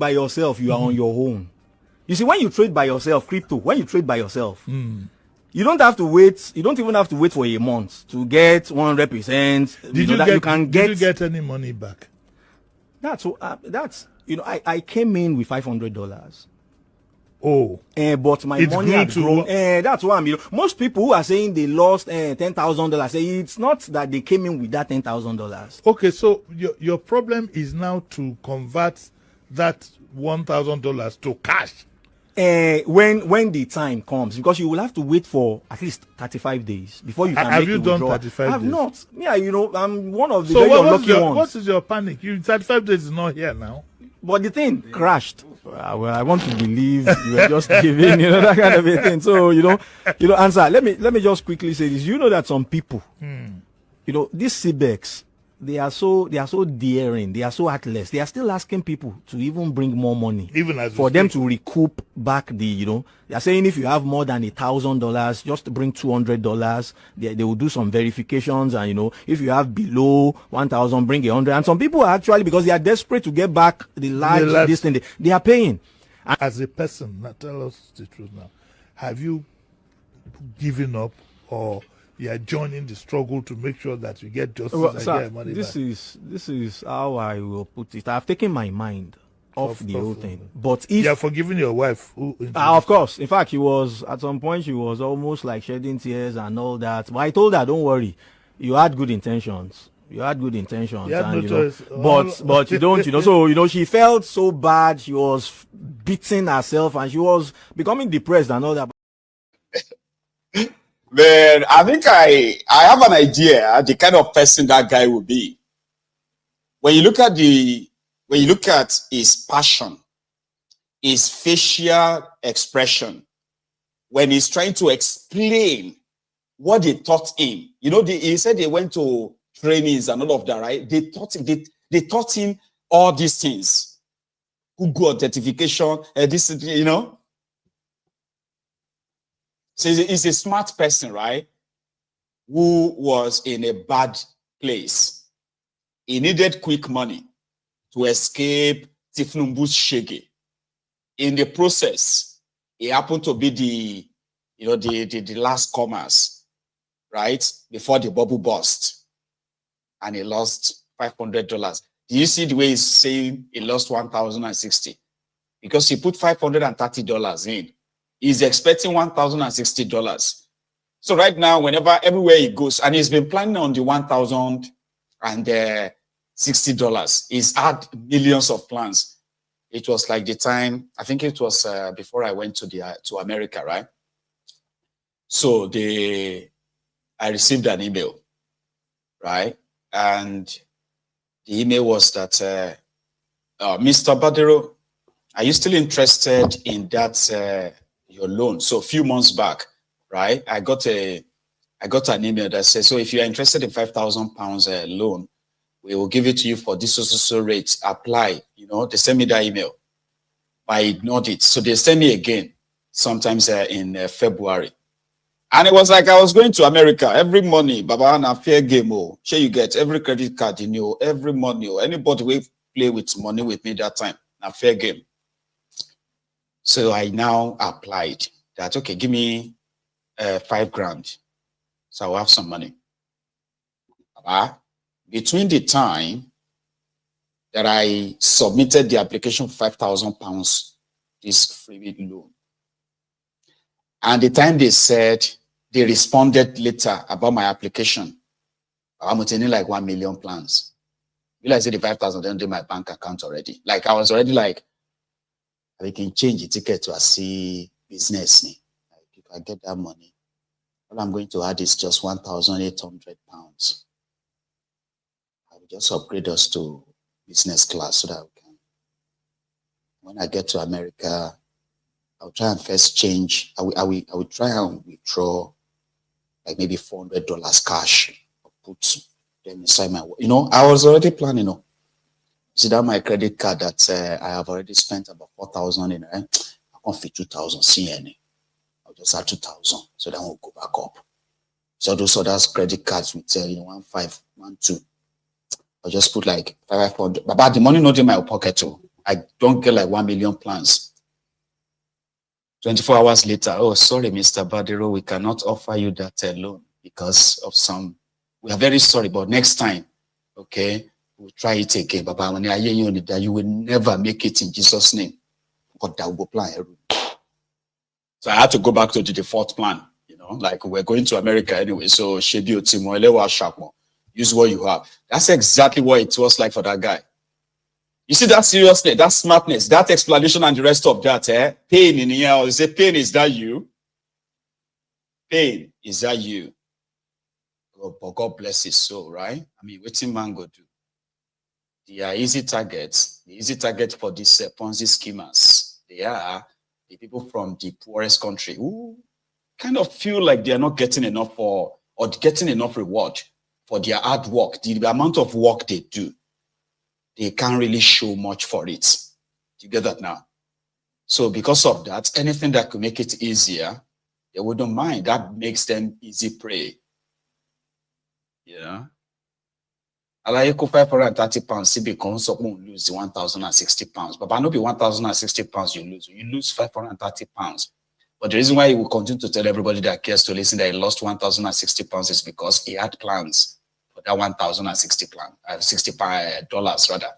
by yourself, you are on your own. You see, when you trade by yourself, crypto, when you trade by yourself, you don't have to wait. You don't even have to wait for a month to get 100%. Did you get any money back? That's I came in with $500. Oh, but my money had grown. That's why most people who are saying they lost $10,000 say it's not that they came in with that $10,000. Okay, so your problem is now to convert that $1,000 to cash. When the time comes, because you will have to wait for at least 35 days before you can have make you the done withdrawal. 35 I have days? not. Yeah, I'm one of the So very unlucky ones. What is your panic? 35 days is not here now. But the thing crashed. Well, I want to believe you were just giving, that kind of a thing. So, answer. Let me just quickly say this. You know that some people, this CBEX, they are so daring, they are so heartless. They are still asking people to even bring more money, even as for them to recoup back the, they are saying if you have more than $1,000, just bring $200. They will do some verifications, and if you have below 1,000, bring 100. And some people are actually, because they are desperate to get back the large this thing, they are paying. As a person, now tell us the truth now. Have you given up, or you are joining the struggle to make sure that you get justice and get money this back? This is how I will put it. I've taken my mind off the whole thing. But if you are forgiving your wife, of course. In fact, at some point she was almost like shedding tears and all that. But I told her, don't worry, you had good intentions. You had good intentions, but you don't, So she felt so bad. She was beating herself and she was becoming depressed and all that. Man, I think I have an idea the kind of person that guy will be. When you look at his passion, his facial expression, when he's trying to explain what they taught him, he said they went to trainings and all of that, right? They taught him all these things, Google authentication, So he's a smart person, right? Who was in a bad place. He needed quick money to escape Tifnumbu's shege. In the process, he happened to be the last comers, right? Before the bubble burst. And he lost $500. Do you see the way he's saying he lost 1,060? Because he put $530 in. He's expecting $1,060. So right now, everywhere he goes, and he's been planning on the $1,060. He's had millions of plans. It was like the time, I think it was before I went to America, right? So I received an email, right? And the email was that, Mr. Badero, are you still interested in that your loan? So a few months back, right, I got an email that says, so if you are interested in £5,000 loan, we will give it to you for this so rate. Apply. They sent me that email. I ignored it. So they sent me again, sometimes in February. And it was like I was going to America every money. Baba, na fair game. Sure, you get every credit card every money. Anybody will play with money with me that time. Na fair game. So I now applied that, okay, give me $5,000. So I'll have some money. Between the time that I submitted the application for £5,000, this free loan, and the time they said they responded later about my application, I'm attending like 1 million plans. You like say the 5,000 don't do my bank account already. Like I was already like, we can change the ticket to a C business. Like if I get that money, all I'm going to add is just £1,800. I will just upgrade us to business class so that we can. When I get to America, I'll try and first change. I will try and withdraw like maybe $400 cash. I'll put them inside my. I was already planning. See that my credit card that I have already spent about 4,000 in it. I can't fit 2,000 CNA. I'll just add 2,000, so then we'll go back up. So those other credit cards with 1,500, 1,200. I'll just put like 500. But the money not in my pocket too. I don't get like 1 million plans. 24 hours later, oh, sorry, Mr. Badero, we cannot offer you that loan because of some, we are very sorry, but next time, okay, we'll try it again. But you will never make it in Jesus' name. God, that will plan. So I had to go back to the default plan, you know, like we're going to America anyway. So use what you have. That's exactly what it was like for that guy. You see that seriousness, that smartness, that explanation and the rest of that, pain in here. Or say, pain, is that you? Pain, is that you? But God bless his soul, right? I mean, what's man go do? They are easy targets. The easy target for these Ponzi schemers. They are the people from the poorest country who kind of feel like they are not getting enough or getting enough reward for their hard work. The amount of work they do, they can't really show much for it. Do you get that now? So because of that, anything that could make it easier, they wouldn't mind. That makes them easy prey. Yeah. I like 530 pounds, CBEX lose the 1,060 pounds. But not be 1,060 pounds you lose 530 pounds. But the reason why he will continue to tell everybody that cares to listen that he lost 1,060 pounds is because he had plans for that 1,060 $60 rather.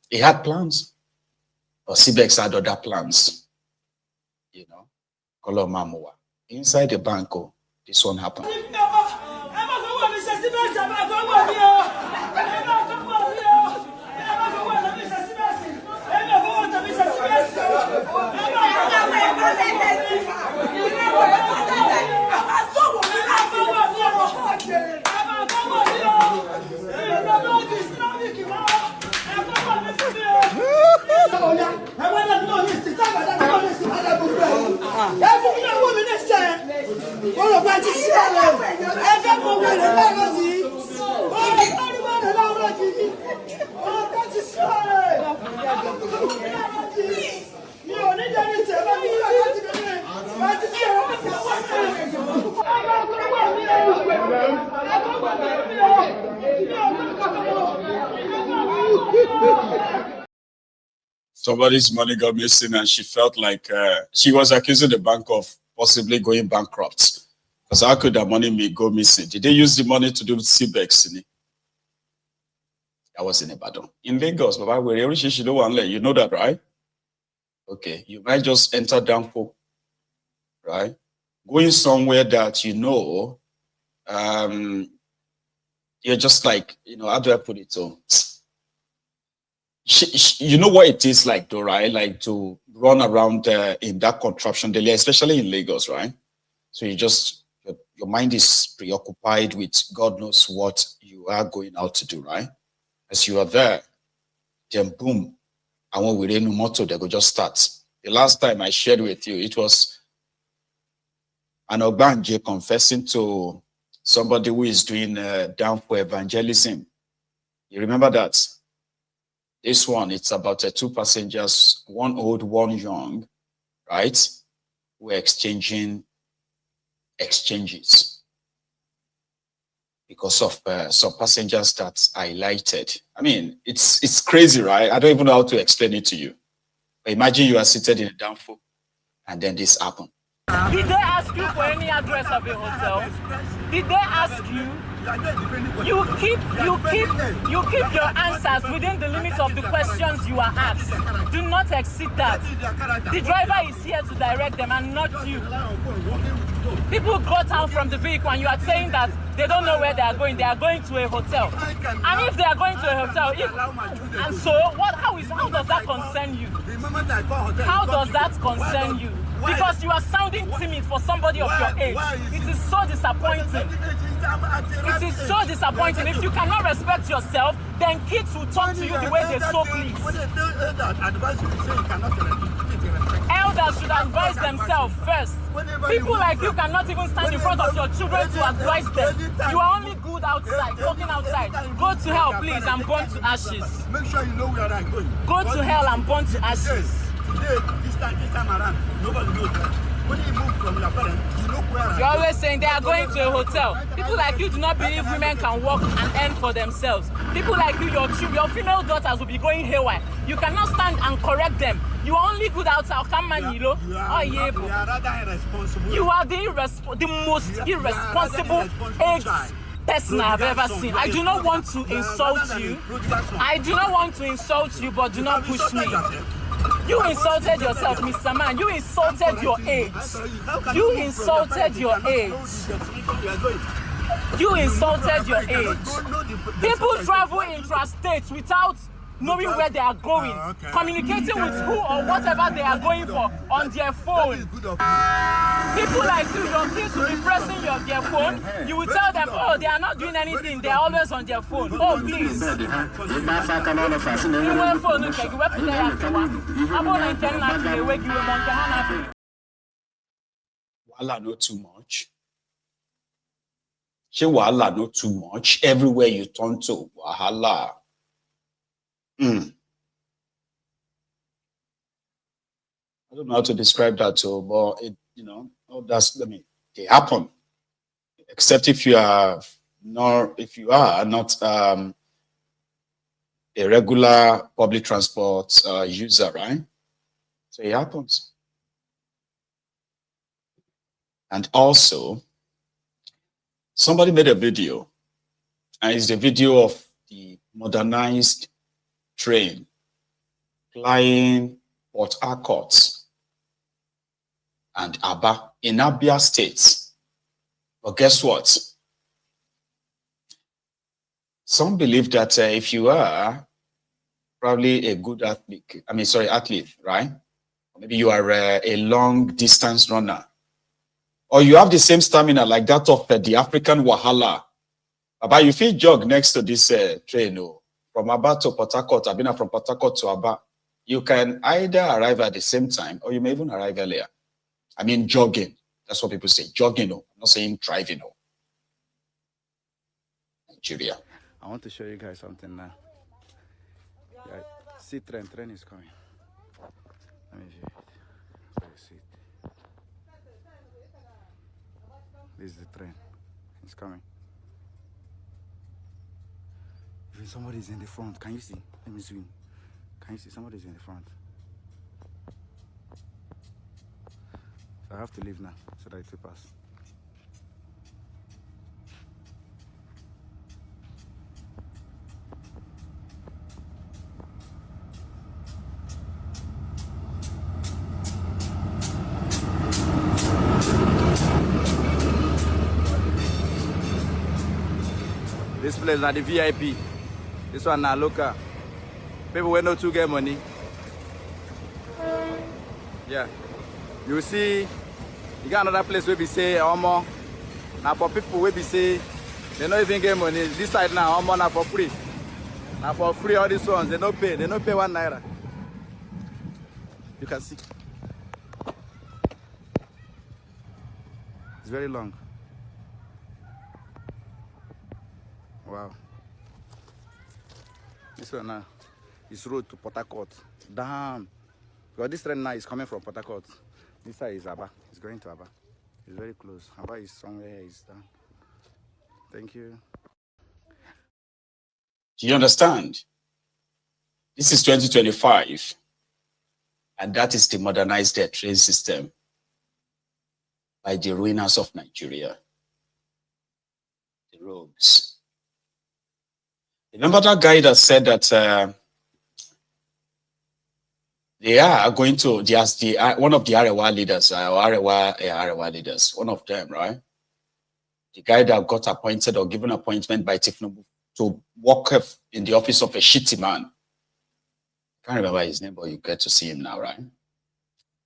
He had plans. But CBEX had other plans. You know, Kolo Mamua. Inside the bank, this one happened. Somebody's money got missing and she felt like she was accusing the bank of possibly going bankrupt. Because how could that money go missing? Did they use the money to do CBEX? That was in Ibadan. In Lagos, you know that, right? Okay, you might just enter Danfo, right? Going somewhere that you know, you're just like, you know, how do I put it? So, you know what it is like, though, right? Like to run around in that contraption daily, especially in Lagos, right? So you just, your mind is preoccupied with God knows what you are going out to do, right? As you are there, then boom, and when we didn't know they go just start. The last time I shared with you, it was an Ogbanje confessing to somebody who is doing down for evangelism. You remember that? This one, it's about two passengers, one old, one young, right? We're exchanging exchanges because of some passengers that I highlighted. I mean, it's crazy, right? I don't even know how to explain it to you. But imagine you are seated in a downfall and then this happened. Did they ask you for any address of a hotel? Did they ask you? You keep your answers within the limits of the questions you are asked. Do not exceed that. The driver is here to direct them and not you. People got out from the vehicle and you are saying that they don't know where they are going to a hotel. And if they are going to a hotel, how does that concern you? How does that concern you? Because you are sounding timid for somebody of your age. It is so disappointing. It is so disappointing. If you cannot respect yourself, then kids will talk to you the way they so please. Elders should advise themselves first. People like you cannot even stand in front of your children to advise them. You are only good outside, talking outside. Go to hell, please, and burn to ashes. Make sure you know where I'm going. Go to hell and burn to ashes. Today, this time around, nobody knows that. When you move from your parents, you know where You're always saying they are going to a hotel. People like you do not believe women can work and earn for themselves. People like you, your female daughters will be going haywire. You cannot stand and correct them. You are only good outside. You are rather irresponsible. You are the most irresponsible person I've ever seen. I do not want to insult you. I do not want to insult you, but do not push me. You insulted yourself, Mr. Man. You insulted your age. You insulted your age. You insulted your age. People travel intrastate without knowing where they are going, communicating with who or whatever they are going for on their phone. People like you, your kids will be pressing their phone. You will tell them, oh, they are not doing anything. They are always on their phone. Oh, please. Wahala not too much. Wahala not too much. Everywhere you turn to, wahala. I don't know how to describe that too, but it, they happen. Except if you are not a regular public transport user, right? So it happens. And also, somebody made a video, and it's the video of the modernized train flying Port Harcourt and Aba in Abia State. But guess what? Some believe that if you are probably a good athlete, right? Maybe you are a long distance runner, or you have the same stamina like that of the African Wahala. But you feel jog next to this train, from Aba to Port Harcourt, I've been from Port Harcourt to Aba. You can either arrive at the same time or you may even arrive earlier. I mean, jogging. That's what people say. Jogging, I'm not saying driving. Nigeria. I want to show you guys something now. Yeah, see, train is coming. Let me view it. So you see it. This is the train. It's coming. Even somebody's in the front. Can you see? Let me zoom. Can you see? Somebody's in the front. So I have to leave now so that it will pass. This place is the VIP. This one now local. People will not to get money. Yeah. You see, you got another place where we say Omo. Now for people where we say they don't even get money. This side now, Omo now for free. Now for free all these ones, they don't pay 1 naira. You can see. It's very long. Wow. This one now is road to Port Harcourt. Damn. Because this train now is coming from Port Harcourt. This side is Aba. It's going to Aba. It's very close. Aba is somewhere. It's down. Thank you. Do you understand? This is 2025. And that is the modernized train system by the ruiners of Nigeria. The rogues. Remember that guy that said that they are going to, one of the Arewa leaders, Arewa leaders, one of them, right? The guy that got appointed or given appointment by Tifnubu to work in the office of a shitty man. I can't remember his name, but you get to see him now, right?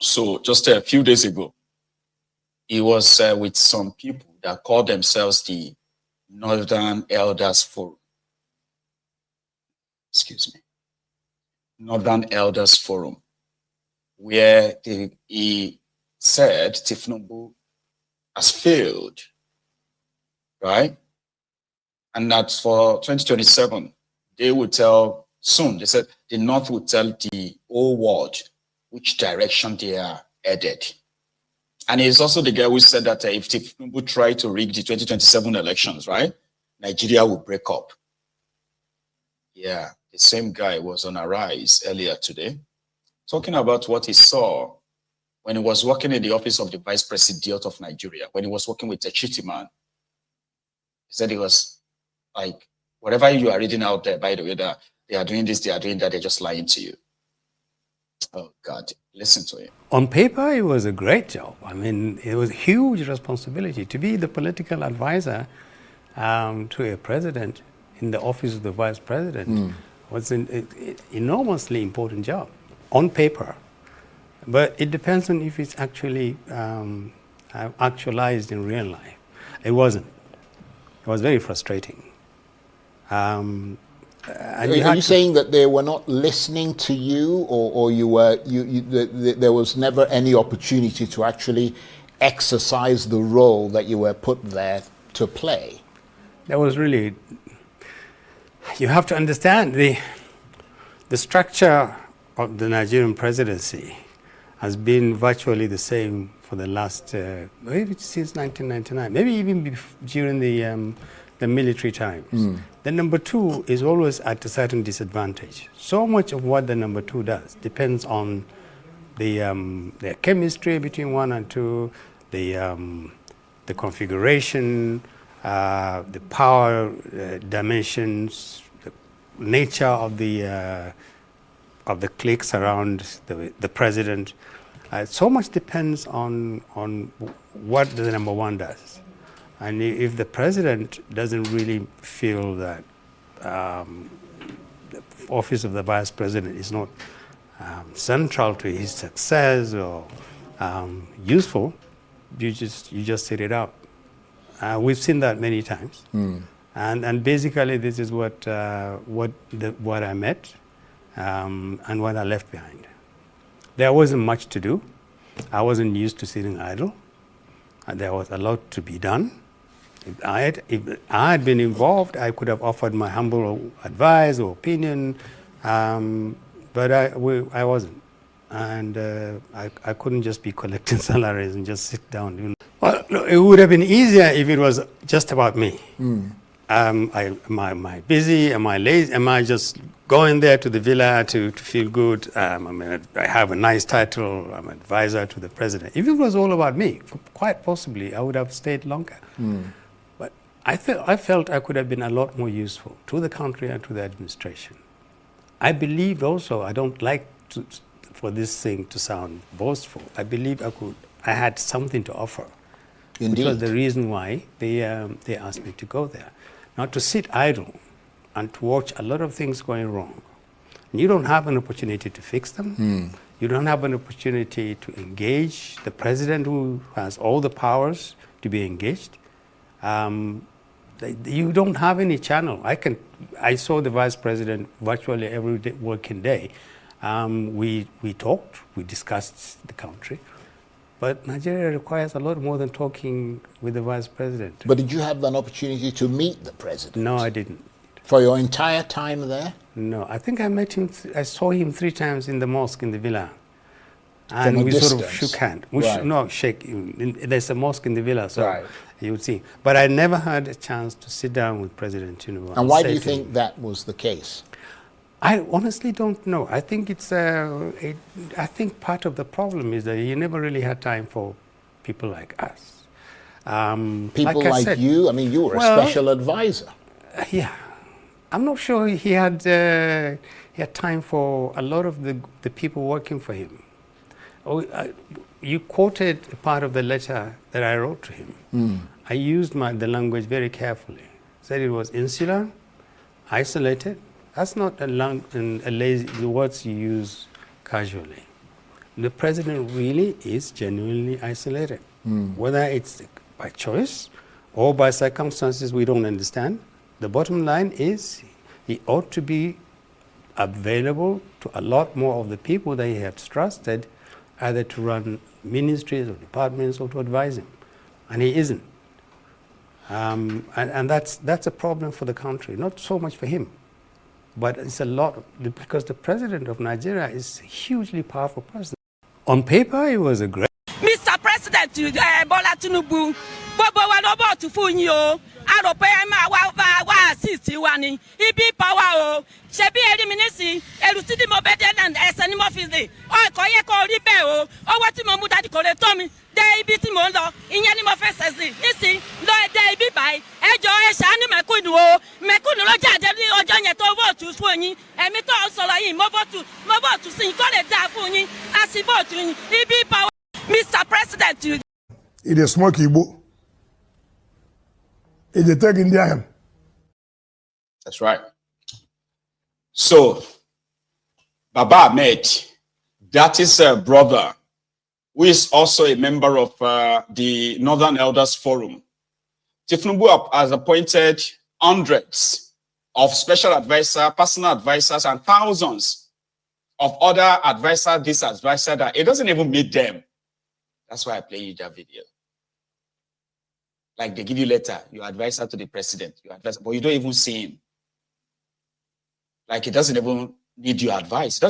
So just a few days ago, he was with some people that call themselves the Northern Elders Forum. Excuse me. Northern Elders Forum, where he said Tifnubu has failed, right? And that for 2027, they will tell soon, they said the North will tell the whole world which direction they are headed. And he's also the guy who said that if Tifnubu try to rig the 2027 elections, right, Nigeria will break up. Yeah, the same guy, was on Arise earlier today, talking about what he saw when he was working in the office of the Vice President of Nigeria, when he was working with Legitimising. He said it was like, whatever you are reading out there, by the way, that they are doing this, they are doing that, they're just lying to you. Oh, God, listen to it. On paper, it was a great job. I mean, it was a huge responsibility to be the political advisor to a president in the office of the vice president. Was an enormously important job on paper. But it depends on if it's actually actualized in real life. It wasn't. It was very frustrating. Are you saying that they were not listening to you, or there was never any opportunity to actually exercise the role that you were put there to play? There was really, you have to understand the structure of the Nigerian presidency has been virtually the same for the last, maybe since 1999, maybe even during the military times. The number two is always at a certain disadvantage. So much of what the number two does depends on the chemistry between one and two, the configuration, the power dimensions, the nature of the cliques around the president. So much depends on what the number one does. And if the president doesn't really feel that the office of the vice president is not central to his success or useful, you just sit it out. We've seen that many times, and basically this is what I met and what I left behind. There wasn't much to do. I wasn't used to sitting idle. There was a lot to be done. If I had been involved, I could have offered my humble advice or opinion, but I wasn't. And I couldn't just be collecting salaries and just sit down. Well, it would have been easier if it was just about me. Am I busy? Am I lazy? Am I just going there to the villa to feel good? I have a nice title. I'm advisor to the president. If it was all about me, quite possibly I would have stayed longer. But I felt I could have been a lot more useful to the country and to the administration. I believed also, I don't like for this thing to sound boastful, I believe I had something to offer. Indeed. Which was the reason why they asked me to go there. Not to sit idle and to watch a lot of things going wrong. You don't have an opportunity to fix them. You don't have an opportunity to engage the president, who has all the powers to be engaged. You don't have any channel. I saw the vice president virtually every working day. We talked, we discussed the country. But Nigeria requires a lot more than talking with the vice president. But did you have an opportunity to meet the president? No, I didn't. For your entire time there? No, I think I met him, I saw him 3 times in the mosque in the villa. And From a we distance. sort of shook hands. Right. Shake. There's a mosque in the villa, so Right. you would see. But I never had a chance to sit down with President Tinubu. And why do you think that was the case? I honestly don't know. I think I think part of the problem is that he never really had time for people like us. People like said, you? I mean, you were a special advisor. Yeah. I'm not sure he had time for a lot of the people working for him. You quoted a part of the letter that I wrote to him. I used the language very carefully. Said it was insular, isolated. That's not a lazy, the words you use casually. The president really is genuinely isolated. Whether it's by choice or by circumstances we don't understand, the bottom line is he ought to be available to a lot more of the people that he has trusted, either to run ministries or departments or to advise him. And he isn't. And that's a problem for the country, not so much for him. But it's a lot, because the president of Nigeria is a hugely powerful person. On paper, he was a great... Mr. President, Bola Tinubu, gbogbo wa ló bọ̀ tún fún yín o. A rò pé ẹ máa wá assist wa ni ibi power o ṣe bí eri mi nísì ẹrù tí mo bẹ dé ẹsẹ̀ ni mo fi lè ọkọ̀ yẹ kó rí bẹ́ẹ̀ o owó tí mo mú dájú kò lè tó mi dé ibi tí mo ń lọ ìyẹn ni mo fẹ́ ṣe sí nísì lọ dé ibi báyìí ẹ jọ̀ọ́ ẹ ṣàánú mẹ̀kúnnù o mẹ̀kúnnù ló jáde ní ọjọ́ yẹn tó vóòtù fún yín ẹ̀mí tó ń sọ̀rọ̀ yìí mo vóòtù sí yín kó lè dáa fún yín a sì vóòtù yín ibi power Mr. President. It is smoke Igbo. It is taking the That's right. So, Baba Ahmed, that is a brother who is also a member of the Northern Elders Forum. Tinubu has appointed hundreds of special advisors, personal advisors, and thousands of other advisors, this advisor that it doesn't even meet them. That's why I play you that video. Like they give you letter, your advisor to the president, your advisor, but you don't even see him. Like he doesn't even need your advice. He doesn't